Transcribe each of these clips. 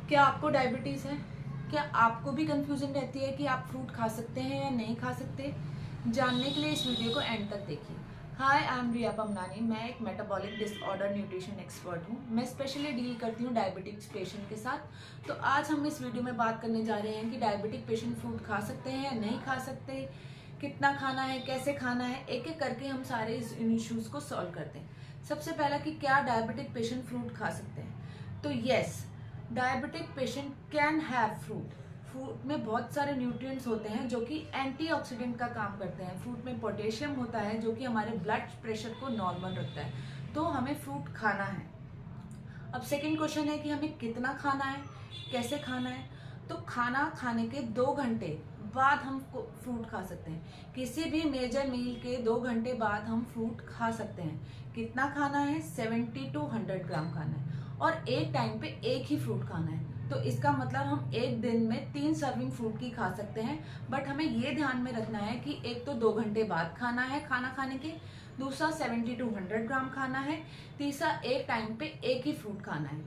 क्या आपको डायबिटीज़ है? क्या आपको भी कंफ्यूजन रहती है कि आप फ्रूट खा सकते हैं या नहीं खा सकते? जानने के लिए इस वीडियो को एंड तक देखिए। हाय, आई एम रिया पमनानी। मैं एक मेटाबॉलिक डिसऑर्डर न्यूट्रिशन एक्सपर्ट हूँ। मैं स्पेशली डील करती हूँ डायबिटिक्स पेशेंट के साथ। तो आज हम इस वीडियो में बात करने जा रहे हैं कि डायबिटिक पेशेंट फ्रूट खा सकते हैं या नहीं खा सकते, कितना खाना है, कैसे खाना है। एक एक करके हम सारे इन इश्यूज़ को सॉल्व करते हैं। सबसे पहला कि क्या डायबिटिक पेशेंट फ्रूट खा सकते हैं? तो yes, diabetic patient can have fruit. Fruit में बहुत सारे न्यूट्रिएंट्स होते हैं जो कि एंटीऑक्सीडेंट का काम करते हैं। फ्रूट में पोटेशियम होता है जो कि हमारे ब्लड प्रेशर को नॉर्मल रखता है। तो हमें फ्रूट खाना है। अब सेकंड क्वेश्चन है कि हमें कितना खाना है, कैसे खाना है। तो खाना खाने के 2 घंटे बाद हम फ्रूट खा सकते हैं। किसी भी मेजर मील के 2 घंटे बाद हम फ्रूट खा सकते हैं। कितना खाना है? 70 to 100 ग्राम खाना है और एक टाइम पे एक ही फ्रूट खाना है। तो इसका मतलब हम एक दिन में 3 सर्विंग फ्रूट की खा सकते हैं। बट हमें ये ध्यान में रखना है कि एक तो 2 घंटे बाद खाना है खाना खाने के, दूसरा 70 to 100 ग्राम खाना है, तीसरा एक टाइम पे एक ही फ्रूट खाना है।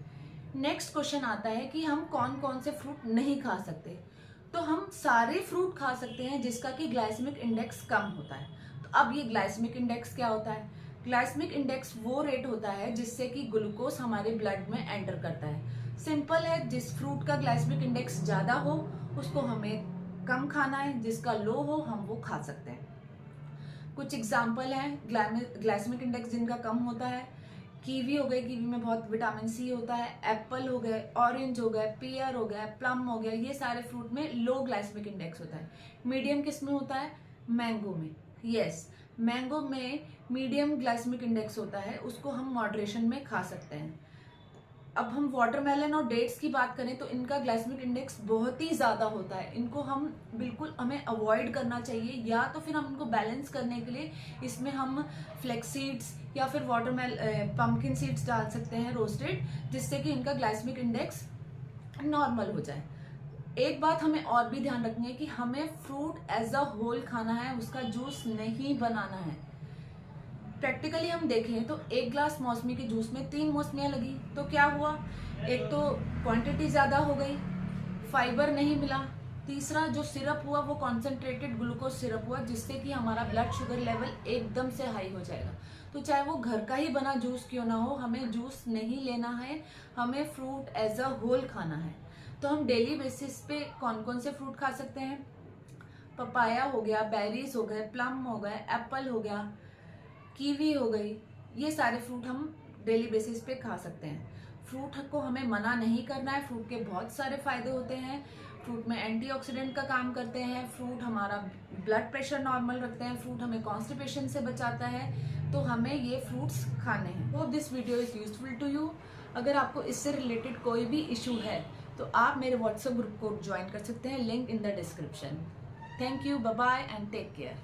नेक्स्ट क्वेश्चन आता है कि हम कौन कौन से फ्रूट नहीं खा सकते। तो हम सारे फ्रूट खा सकते हैं जिसका कि ग्लाइसेमिक इंडेक्स कम होता है। तो अब ये ग्लाइसेमिक इंडेक्स क्या होता है? ग्लाइसेमिक इंडेक्स वो रेट होता है जिससे कि ग्लूकोज हमारे ब्लड में एंटर करता है। सिंपल है, जिस फ्रूट का ग्लाइसेमिक इंडेक्स ज्यादा हो उसको हमें कम खाना है, जिसका लो हो हम वो खा सकते हैं। कुछ एग्जाम्पल हैं ग्लाइसेमिक इंडेक्स जिनका कम होता है। कीवी हो गए, कीवी में बहुत विटामिन सी होता है। एप्पल हो गए, ऑरेंज हो गए, पियर हो गया, प्लम हो गया, ये सारे फ्रूट में लो ग्लाइसेमिक इंडेक्स होता है। मीडियम किस में होता है? मैंगो में। यस, मैंगो में मीडियम ग्लाइसेमिक इंडेक्स होता है, उसको हम मॉडरेशन में खा सकते हैं। अब हम वाटरमेलन और डेट्स की बात करें तो इनका ग्लाइसेमिक इंडेक्स बहुत ही ज्यादा होता है। इनको हम बिल्कुल हमें अवॉइड करना चाहिए, या तो फिर हम इनको बैलेंस करने के लिए इसमें हम फ्लेक्स सीड्स या फिर पंपकिन सीड्स डाल सकते हैं रोस्टेड, जिससे कि इनका ग्लाइसेमिक इंडेक्स नॉर्मल हो जाए। एक बात हमें और भी ध्यान रखनी है कि हमें फ्रूट एज अ होल खाना है, उसका जूस नहीं बनाना है। प्रैक्टिकली हम देखें तो एक ग्लास मौसमी के जूस में 3 मौसमियां लगी, तो क्या हुआ? एक तो क्वांटिटी ज्यादा हो गई, फाइबर नहीं मिला। तीसरा जो सिरप हुआ वो कॉन्सेंट्रेटेड ग्लूकोज सिरप हुआ, जिससे कि हमारा ब्लड शुगर लेवल एकदम से हाई हो जाएगा। तो चाहे वो घर का ही बना जूस क्यों ना हो, हमें जूस नहीं लेना है, हमें फ्रूट एज अ होल खाना है। तो हम डेली बेसिस पे कौन कौन से फ्रूट खा सकते हैं? पपाया हो गया, बेरीज हो गए, प्लम हो गए, एप्पल हो गया, कीवी हो गई, ये सारे फ्रूट हम डेली बेसिस पे खा सकते हैं। फ्रूट को हमें मना नहीं करना है, फ्रूट के बहुत सारे फायदे होते हैं। फ्रूट में एंटीऑक्सीडेंट का काम करते हैं, फ्रूट हमारा ब्लड प्रेशर नॉर्मल रखते हैं, फ्रूट हमें कॉन्स्टिपेशन से बचाता है। तो हमें ये फ्रूट्स खाने हैं। Hope this video is useful to you. अगर आपको इससे रिलेटेड कोई भी इशू है तो आप मेरे व्हाट्सएप ग्रुप को ज्वाइन कर सकते हैं, link in the description. Thank you, bye bye and take care.